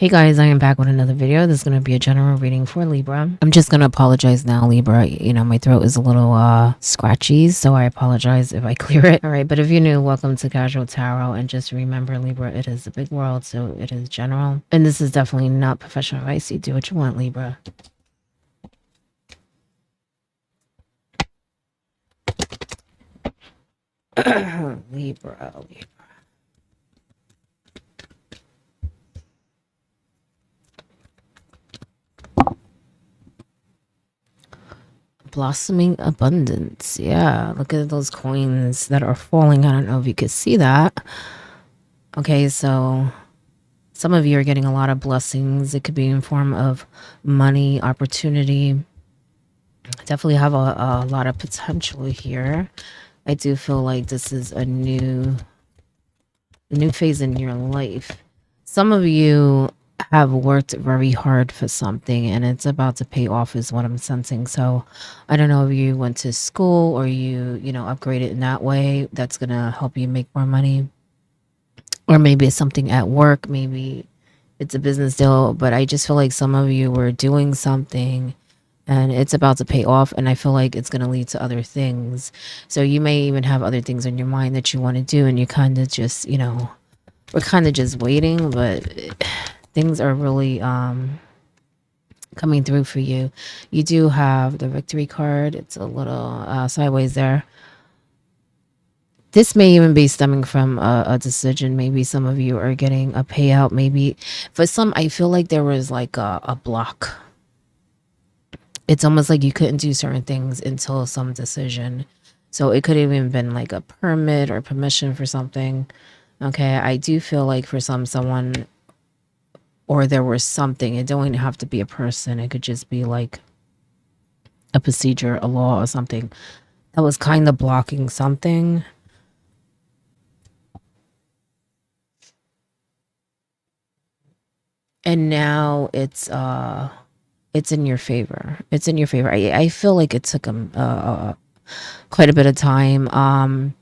Hey guys, I am back with another video. This is going to be a general reading for Libra. I'm just going to apologize now, Libra. You know, my throat is a little scratchy, so I apologize if I clear it. All right, but if you're new, welcome to Casual Tarot. And just remember, Libra, it is a big world, so it is general. And this is definitely not professional advice. You do what you want, Libra. Libra. Blossoming abundance. Yeah, look at those coins that are falling. I don't know if you could see that. Okay, so some of you are getting a lot of blessings. It could be in form of money, opportunity. Definitely have a lot of potential here. I do feel like this is a new phase in your life. Some of you have worked very hard for something and it's about to pay off is what I'm sensing. So I don't know if you went to school or you upgraded in that way. That's going to help you make more money. Or maybe it's something at work. Maybe it's a business deal. But I just feel like some of you were doing something and it's about to pay off. And I feel like it's going to lead to other things. So you may even have other things in your mind that you want to do. And you kind of just, we're kind of just waiting. But things are really coming through for you. You do have the victory card. It's a little sideways there. This may even be stemming from a decision. Maybe some of you are getting a payout. Maybe for some, I feel like there was like a block. It's almost like you couldn't do certain things until some decision. So it could have even been like a permit or permission for something. Okay, I do feel like for someone, or there was something. It don't even have to be a person. It could just be like a procedure, a law, or something that was kind of blocking something. And now it's in your favor. It's in your favor. I feel like it took him quite a bit of time.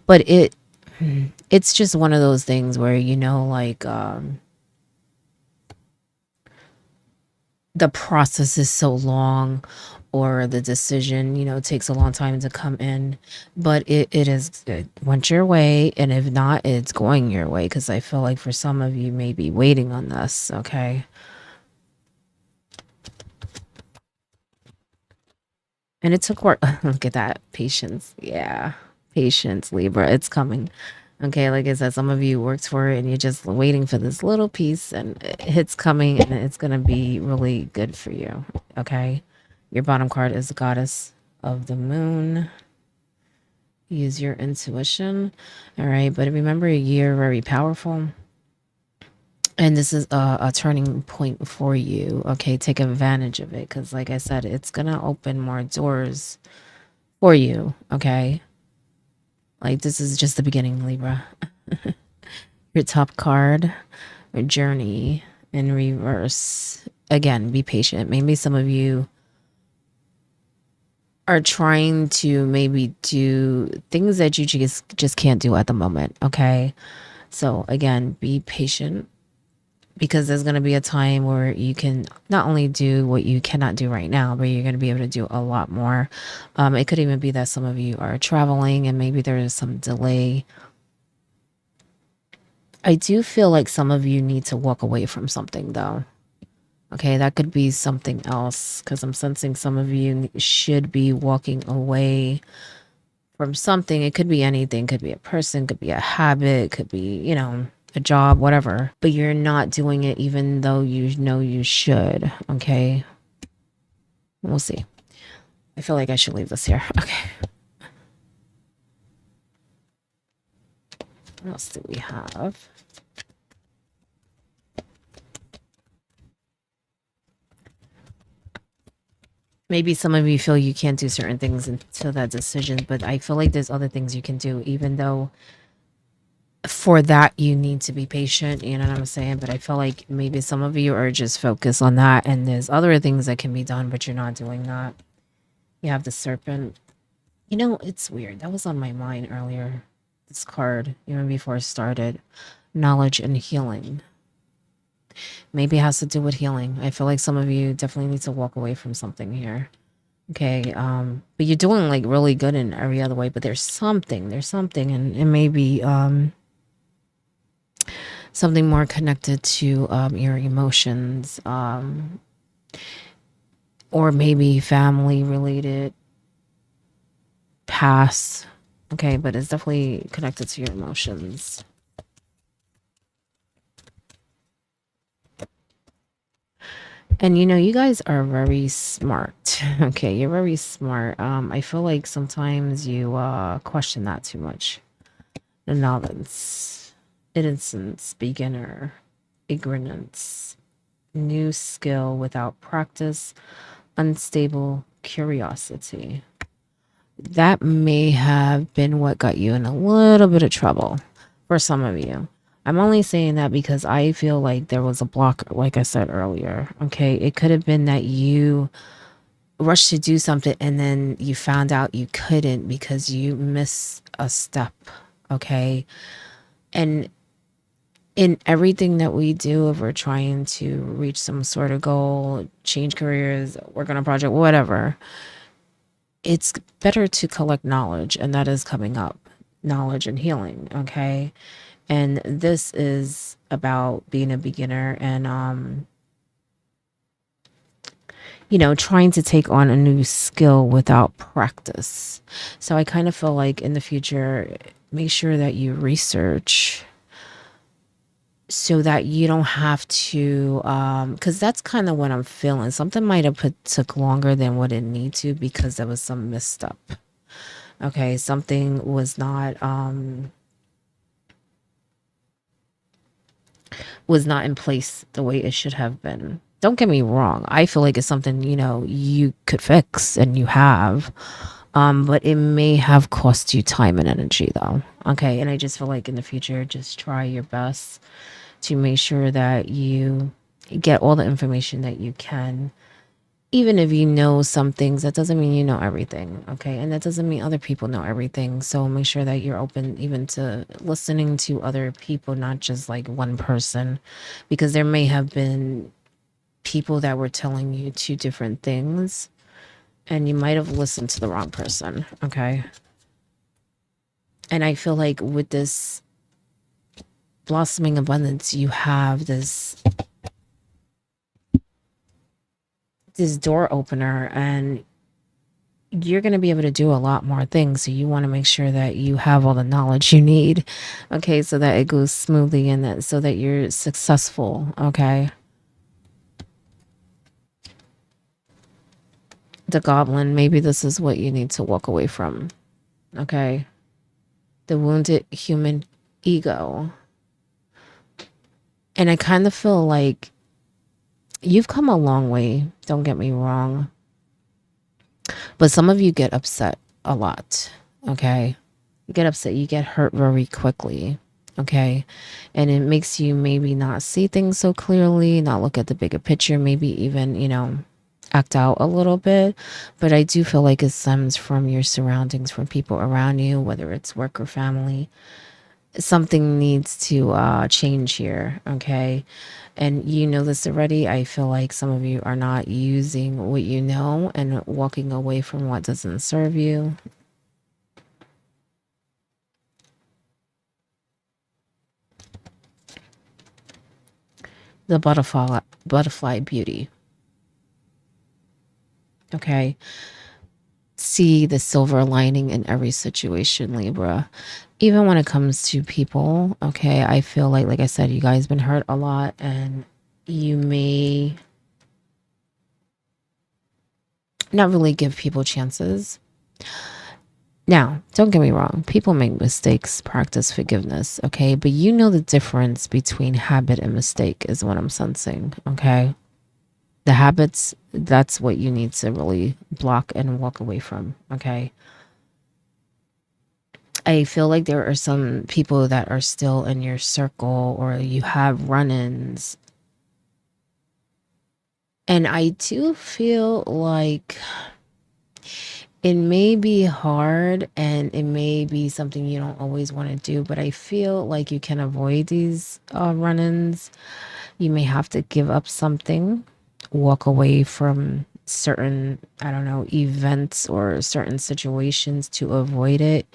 But it's just one of those things where like the process is so long, or the decision takes a long time to come in, but it went your way, and if not, it's going your way, because I feel like for some of you may be waiting on this. Okay. And it took work. Look at that. Patience. Yeah. Patience, Libra. It's coming. Okay. Like I said, some of you worked for it and you're just waiting for this little piece, and it's coming, and it's going to be really good for you. Okay. Your bottom card is the goddess of the moon. Use your intuition. All right. But remember, you're very powerful. And this is a turning point for you. Okay. Take advantage of it. Because, like I said, it's going to open more doors for you. Okay. Like, this is just the beginning, Libra. Your top card, a journey in reverse. Again, be patient. Maybe some of you are trying to maybe do things that you just can't do at the moment. Okay. So again, be patient, because there's going to be a time where you can not only do what you cannot do right now, but you're going to be able to do a lot more. It could even be that some of you are traveling and maybe there is some delay. I do feel like some of you need to walk away from something, though. Okay, that could be something else, because I'm sensing some of you should be walking away from something. It could be anything. Could be a person, could be a habit, could be, a job, whatever. But you're not doing it even though you know you should. Okay, we'll see. I feel like I should leave this here. Okay. What else do we have? Maybe some of you feel you can't do certain things until that decision, but I feel like there's other things you can do, even though for that you need to be patient. You know what I'm saying? But I feel like maybe some of you are just focused on that, and there's other things that can be done, but you're not doing that. You have the serpent. It's weird. That was on my mind earlier. This card, even before I started. Knowledge and healing. Maybe it has to do with healing. I feel like some of you definitely need to walk away from something here. Okay. But you're doing like really good in every other way, but there's something, and it may be something more connected to your emotions, or maybe family related, past. Okay, but it's definitely connected to your emotions. And you know, you guys are very smart. Okay, you're very smart. I feel like sometimes you question that too much. The novice, innocence, beginner, ignorance, new skill without practice, unstable curiosity. That may have been what got you in a little bit of trouble for some of you. I'm only saying that because I feel like there was a block, like I said earlier. Okay, it could have been that you rushed to do something and then you found out you couldn't because you missed a step. Okay, and in everything that we do, if we're trying to reach some sort of goal, change careers, work on a project, whatever, it's better to collect knowledge, and that is coming up, knowledge and healing. Okay, and this is about being a beginner and trying to take on a new skill without practice. So I kind of feel like in the future, make sure that you research so that you don't have to, because that's kind of what I'm feeling. Something might have took longer than what it need to because there was some misstep. Okay, something was not in place the way it should have been. Don't get me wrong. I feel like it's something, you could fix and you have. But it may have cost you time and energy though. Okay. And I just feel like in the future, just try your best to make sure that you get all the information that you can. Even if you know some things, that doesn't mean you know everything. Okay. And that doesn't mean other people know everything. So make sure that you're open even to listening to other people, not just like one person, because there may have been people that were telling you two different things and you might have listened to the wrong person. Okay. And I feel like with this blossoming abundance, you have this door opener, and you're going to be able to do a lot more things. So you want to make sure that you have all the knowledge you need. Okay. So that it goes smoothly and that so that you're successful. Okay. The goblin, maybe this is what you need to walk away from. Okay. The wounded human ego. And I kind of feel like you've come a long way. Don't get me wrong. But some of you get upset a lot. Okay. You get upset. You get hurt very quickly. Okay. And it makes you maybe not see things so clearly, not look at the bigger picture, maybe even, act out a little bit. But I do feel like it stems from your surroundings, from people around you, whether it's work or family. Something needs to change here. Okay. And you know this already. I feel like some of you are not using what you know and walking away from what doesn't serve you. The butterfly beauty. Okay. See the silver lining in every situation, Libra. Even when it comes to people, okay, I feel like I said, you guys been hurt a lot and you may not really give people chances. Now, don't get me wrong, people make mistakes, practice forgiveness, okay? But you know the difference between habit and mistake is what I'm sensing, okay? The habits, that's what you need to really block and walk away from, okay? I feel like there are some people that are still in your circle or you have run ins. And I do feel like It may be hard and it may be something you don't always want to do, but I feel like you can avoid these run ins. You may have to give up something, walk away from certain, I don't know, events or certain situations to avoid it.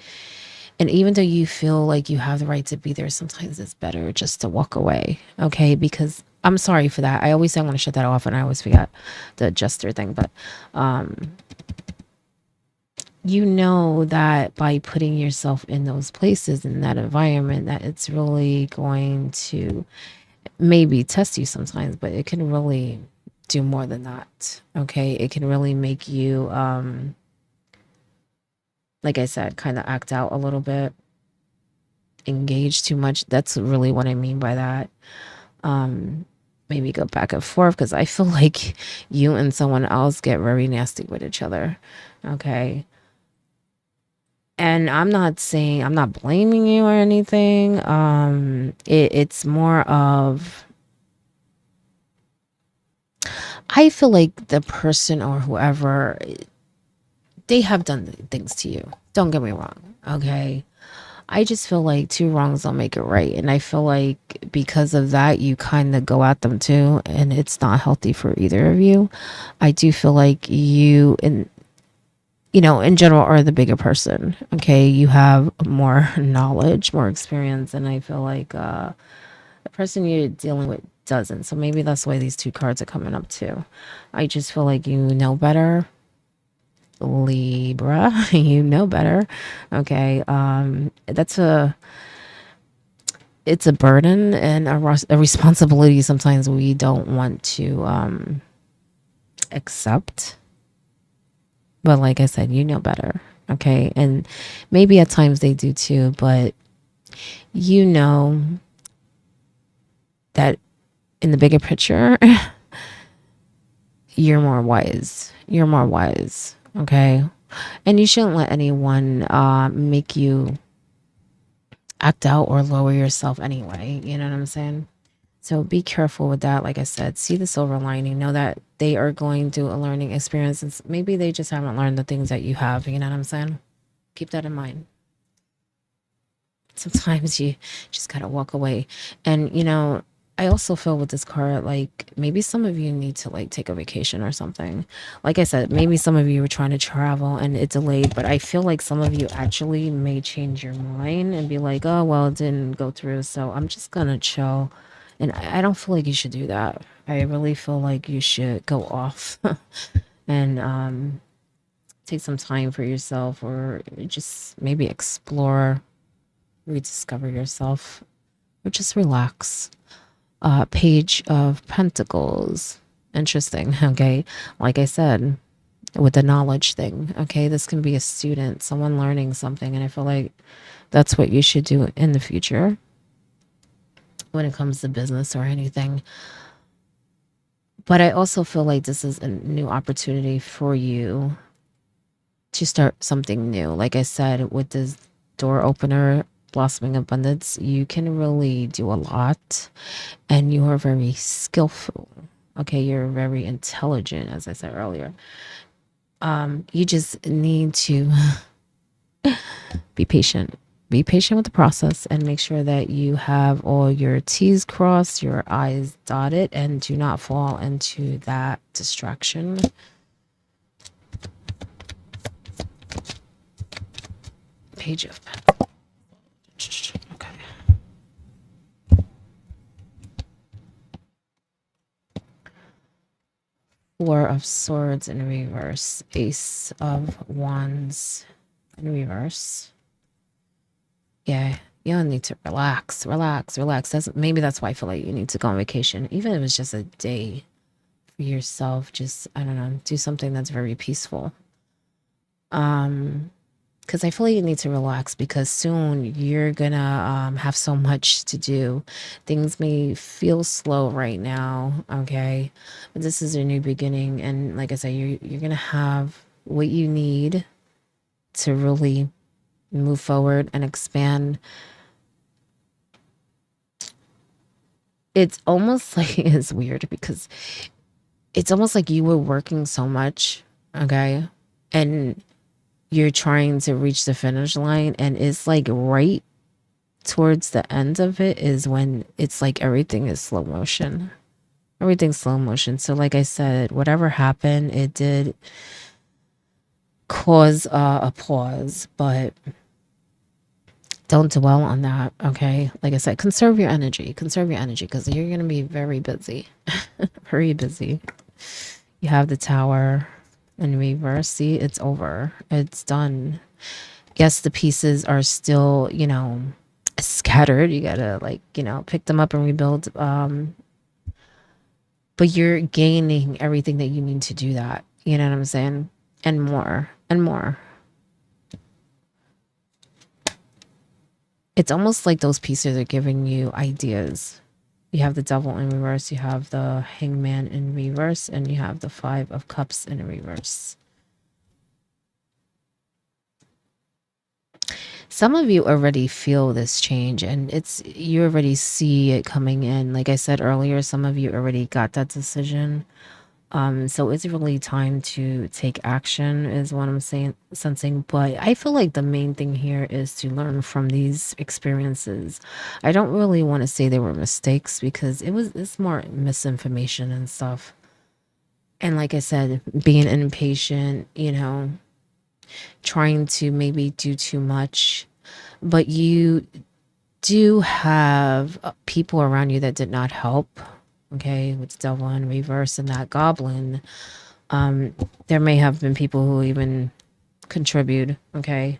And even though you feel like you have the right to be there, sometimes it's better just to walk away. Okay. Because I'm sorry for that. I always say I want to shut that off and I always forget the adjuster thing. But you know that by putting yourself in those places in that environment that it's really going to maybe test you sometimes, but it can really do more than that. Okay, it can really make you like I said, kind of act out a little bit, engage too much. That's really what I mean by that. Maybe go back and forth because I feel like you and someone else get very nasty with each other. Okay, and I'm not saying, I'm not blaming you or anything. It's more of, I feel like the person or whoever, they have done things to you. Don't get me wrong. Okay. I just feel like two wrongs don't make it right. And I feel like because of that, you kind of go at them too. And it's not healthy for either of you. I do feel like you, in general, are the bigger person. Okay. You have more knowledge, more experience. And I feel like the person you're dealing with doesn't. So maybe that's why these two cards are coming up too. I just feel like you know better. Libra, you know better. Okay. It's a burden and a responsibility sometimes we don't want to accept. But like I said, you know better. Okay. And maybe at times they do too, but you know that in the bigger picture, you're more wise. You're more wise. Okay. And you shouldn't let anyone make you act out or lower yourself anyway. You know what I'm saying? So be careful with that. Like I said, see the silver lining. Know that they are going through a learning experience. And maybe they just haven't learned the things that you have. You know what I'm saying? Keep that in mind. Sometimes you just gotta walk away. And I also feel with this card, like maybe some of you need to like take a vacation or something. Like I said, maybe some of you were trying to travel and it delayed, but I feel like some of you actually may change your mind and be like, oh well, it didn't go through, so I'm just gonna chill. And I don't feel like you should do that. I really feel like you should go off and take some time for yourself or just maybe explore, rediscover yourself, or just relax. Page of Pentacles. Interesting. Okay. Like I said, with the knowledge thing. Okay. This can be a student, someone learning something. And I feel like that's what you should do in the future when it comes to business or anything. But I also feel like this is a new opportunity for you to start something new. Like I said, with this door opener, blossoming abundance, you can really do a lot and you are very skillful. Okay, you're very intelligent, as I said earlier. You just need to be patient. Be patient with the process and make sure that you have all your T's crossed, your I's dotted, and do not fall into that distraction. Page of Pentacles. Okay. Four of Swords in reverse. Ace of Wands in reverse. Yeah, you'll need to relax, relax, relax. That's why I feel like you need to go on vacation, even if it's just a day for yourself. Just, I don't know, do something that's very peaceful. Because I feel like you need to relax because soon you're gonna have so much to do. Things may feel slow right now, okay, but this is a new beginning, and like I said, you're gonna have what you need to really move forward and expand. It's almost like it's weird because it's almost like you were working so much, okay? And you're trying to reach the finish line, and it's like right towards the end of it is when it's like everything is slow motion. Everything's slow motion. So like I said, whatever happened, it did cause a pause, but don't dwell on that. Okay, like I said, conserve your energy. Conserve your energy, because you're going to be very busy. Very busy. You have the Tower in reverse. See, it's over. It's done. Yes, the pieces are still, scattered. You gotta, like, pick them up and rebuild. But you're gaining everything that you need to do that. You know what I'm saying? And more and more. It's almost like those pieces are giving you ideas. You have the Devil in reverse, you have the Hangman in reverse, and you have the Five of Cups in reverse. Some of you already feel this change, and you already see it coming in. Like I said earlier, some of you already got that decision. So it's really time to take action is what I'm sensing. But I feel like the main thing here is to learn from these experiences. I don't really want to say they were mistakes, because it's more misinformation and stuff. And like I said, being impatient, trying to maybe do too much. But you do have people around you that did not help. Okay, with the Devil in reverse and that Goblin. There may have been people who even contribute, okay?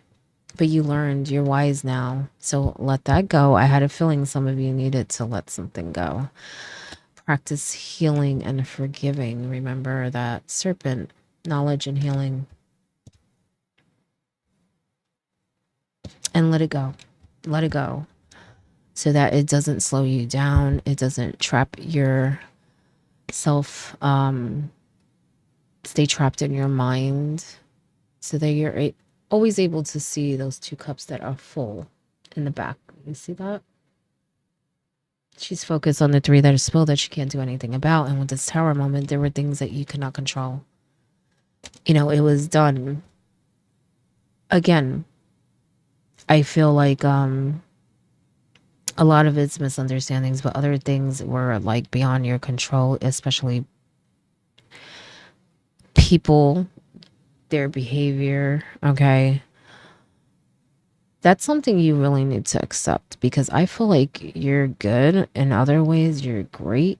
But you learned, you're wise now. So let that go. I had a feeling some of you needed to let something go. Practice healing and forgiving. Remember that serpent, knowledge and healing. And let it go. Let it go. So that it doesn't slow you down. It doesn't trap yourself. Stay trapped in your mind, so that you're always able to see those two cups that are full in the back. You see that? She's focused on the three that are spilled that she can't do anything about. And with this Tower moment, there were things that you could not control. It was done. Again, I feel like a lot of it's misunderstandings, but other things were like beyond your control, especially people, their behavior, okay? That's something you really need to accept, because I feel like you're good in other ways, you're great.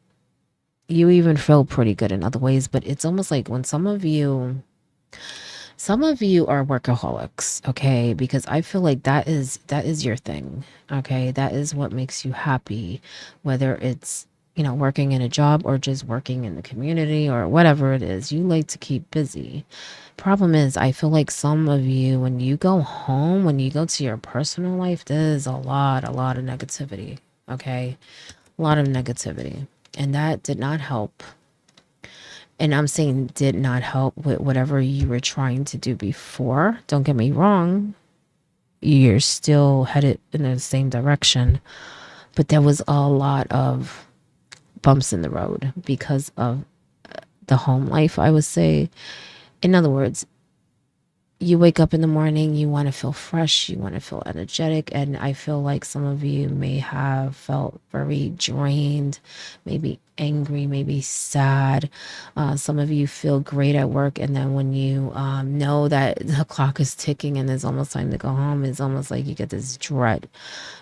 You even feel pretty good in other ways, but it's almost like when some of you are workaholics, okay? Because I feel like that is your thing, okay? That is what makes you happy, whether it's, working in a job or just working in the community or whatever it is. You like to keep busy. Problem is, I feel like some of you, when you go home, when you go to your personal life, there's a lot of negativity, okay? A lot of negativity. And that did not help. And I'm saying did not help with whatever you were trying to do before. Don't get me wrong. You're still headed in the same direction. But there was a lot of bumps in the road because of the home life, I would say. In other words, you wake up in the morning, you want to feel fresh, you want to feel energetic. And I feel like some of you may have felt very drained, maybe angry, maybe sad. Some of you feel great at work. And then when you know that the clock is ticking and it's almost time to go home, it's almost like you get this dread.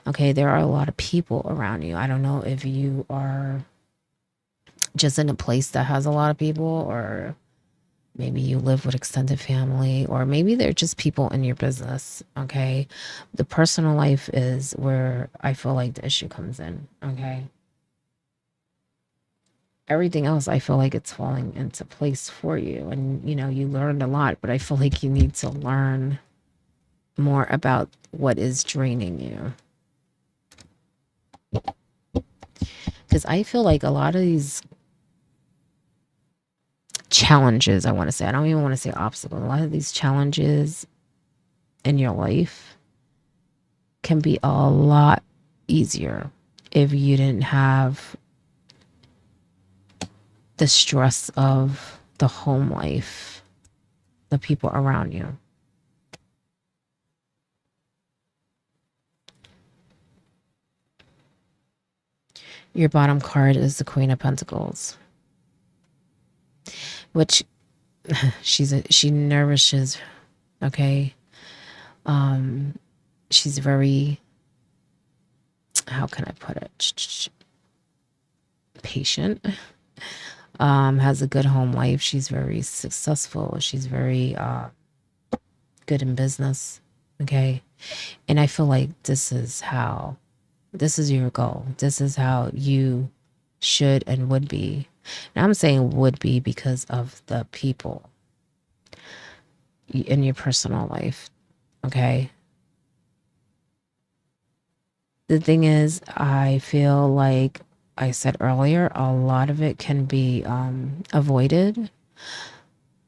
Okay, there are a lot of people around you. I don't know if you are just in a place that has a lot of people, or maybe you live with extended family, or maybe they're just people in your business, okay? The personal life is where I feel like the issue comes in, okay? Everything else, I feel like it's falling into place for you. And, you learned a lot, but I feel like you need to learn more about what is draining you. Because I feel like a lot of these challenges, I want to say, I don't even want to say obstacles, a lot of these challenges in your life can be a lot easier if you didn't have the stress of the home life, the people around you. Your bottom card is the Queen of Pentacles, which she nourishes, okay? She's very, how can I put it? Patient. Has a good home life. She's very successful. She's very good in business. Okay. And I feel like this is your goal. This is how you should and would be. And I'm saying would be because of the people in your personal life. Okay. The thing is, I feel like I said earlier, a lot of it can be avoided.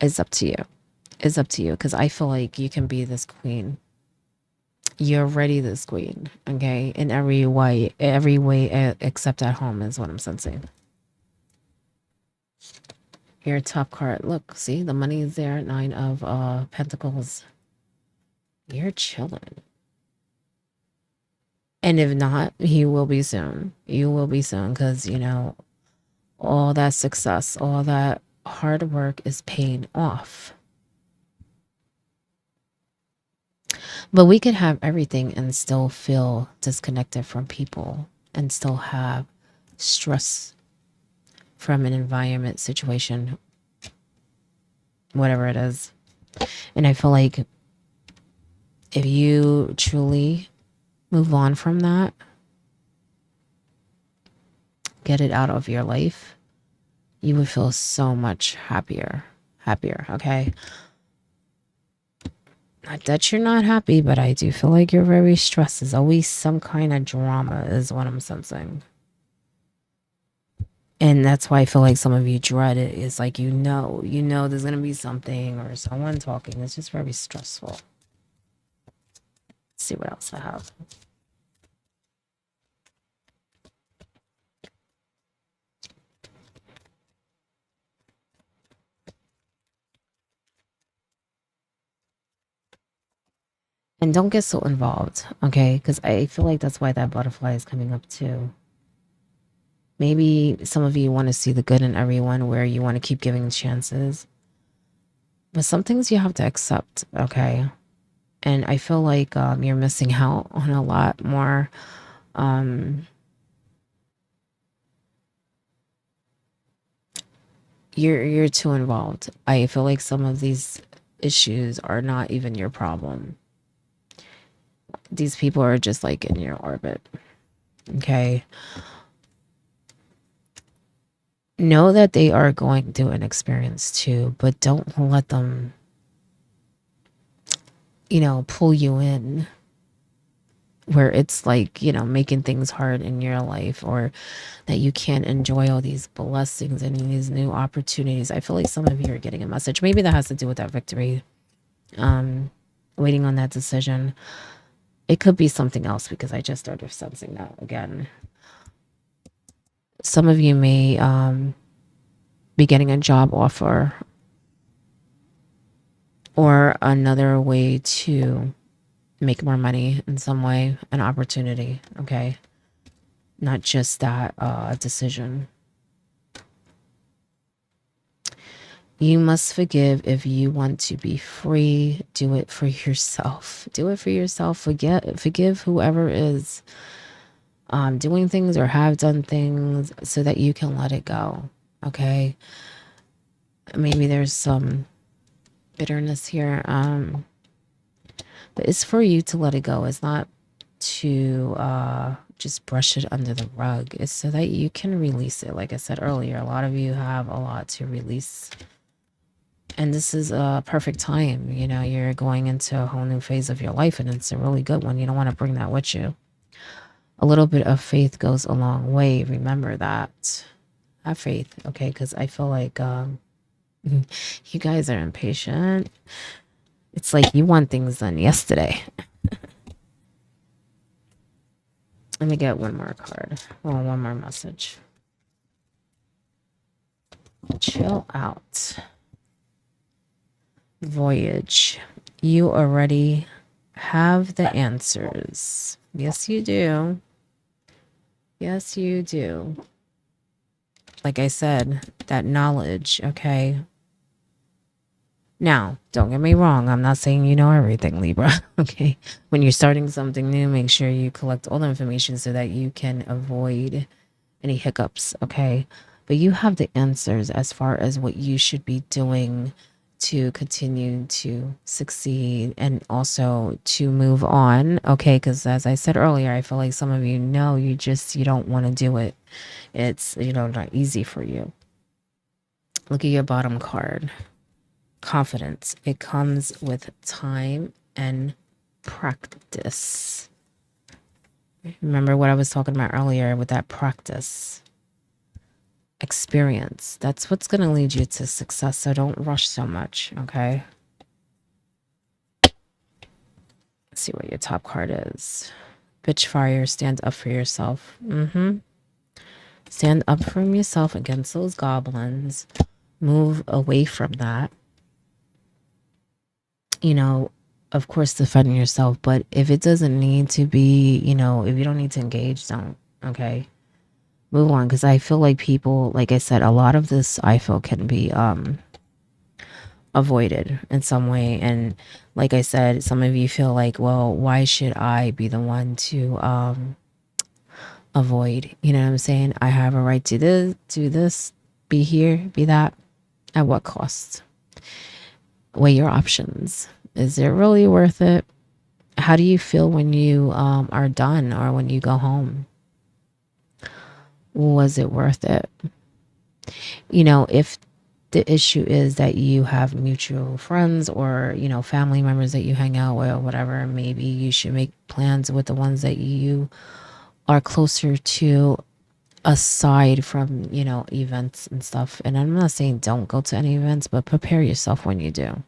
It's up to you. It's up to you, because I feel like you can be this queen. You're already this queen, okay? In every way, except at home is what I'm sensing. Your top card. Look, see, the money is there. 9 of Pentacles. You're chilling. And if not, you will be soon. You will be soon, because, you know, all that success, all that hard work is paying off. But we could have everything and still feel disconnected from people and still have stress from an environment, situation, whatever it is. And I feel like if you truly move on from that, get it out of your life, you would feel so much happier. Okay? Not that you're not happy, but I do feel like you're very stressed. There's always some kind of drama is what I'm sensing. And that's why I feel like some of you dread it. It's like, you know there's going to be something or someone talking. It's just very stressful. Let's see what else I have. And don't get so involved, okay? Because I feel like that's why that butterfly is coming up too. Maybe some of you want to see the good in everyone, where you want to keep giving chances. But some things you have to accept, okay? And I feel like you're missing out on a lot more. You're too involved. I feel like some of these issues are not even your problem. These people are just like in your orbit, okay? Know that they are going through an experience too, but don't let them, pull you in where it's like, making things hard in your life, or that you can't enjoy all these blessings and these new opportunities. I feel like some of you are getting a message. Maybe that has to do with that victory, waiting on that decision. It could be something else, because I just started sensing that again. Some of you may be getting a job offer, or another way to make more money in some way, an opportunity, okay? Not just that decision. You must forgive if you want to be free. Do it for yourself. Do it for yourself. Forgive whoever is doing things or have done things, so that you can let it go. Okay. Maybe there's some bitterness here. But it's for you to let it go. It's not to just brush it under the rug. It's so that you can release it. Like I said earlier, a lot of you have a lot to release. And this is a perfect time. You're going into a whole new phase of your life, and it's a really good one. You don't want to bring that with you. A little bit of faith goes a long way. Remember that. Have faith, okay? Because I feel like you guys are impatient. It's like you want things done yesterday. Let me get one more card. Well, one more message. Chill out. Voyage. You already have the answers. Yes, you do. Yes, you do. Like I said, that knowledge, okay? Now, don't get me wrong. I'm not saying you know everything, Libra. Okay. When you're starting something new, make sure you collect all the information so that you can avoid any hiccups. Okay. But you have the answers as far as what you should be doing to continue to succeed and also to move on. Okay. Because as I said earlier, I feel like some of you know you don't want to do it. It's, not easy for you. Look at your bottom card. Confidence. It comes with time and practice. Remember what I was talking about earlier with that practice, experience. That's what's going to lead you to success. So don't rush so much. Okay. Let's see what your top card is. Bitch fire. Stand up for yourself. Stand up for yourself against those goblins. Move away from that. Of course, defend yourself, but if it doesn't need to be, if you don't need to engage, don't. Okay. Move on. Because I feel like people, like I said, a lot of this I feel can be avoided in some way. And like I said, some of you feel like, well, why should I be the one to avoid? You know what I'm saying? I have a right to this, do this, be here, be that. At what cost? Weigh your options. Is it really worth it? How do you feel when you are done or when you go home? Was it worth it? If the issue is that you have mutual friends or, family members that you hang out with or whatever, maybe you should make plans with the ones that you are closer to aside from, events and stuff. And I'm not saying don't go to any events, but prepare yourself when you do.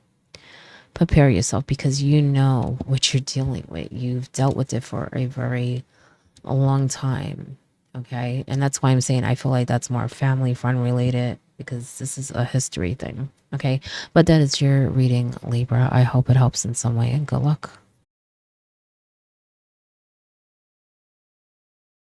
Prepare yourself because you know what you're dealing with. You've dealt with it for a long time. Okay. And that's why I'm saying I feel like that's more family friend related because this is a history thing. Okay. But that is your reading, Libra. I hope it helps in some way and good luck.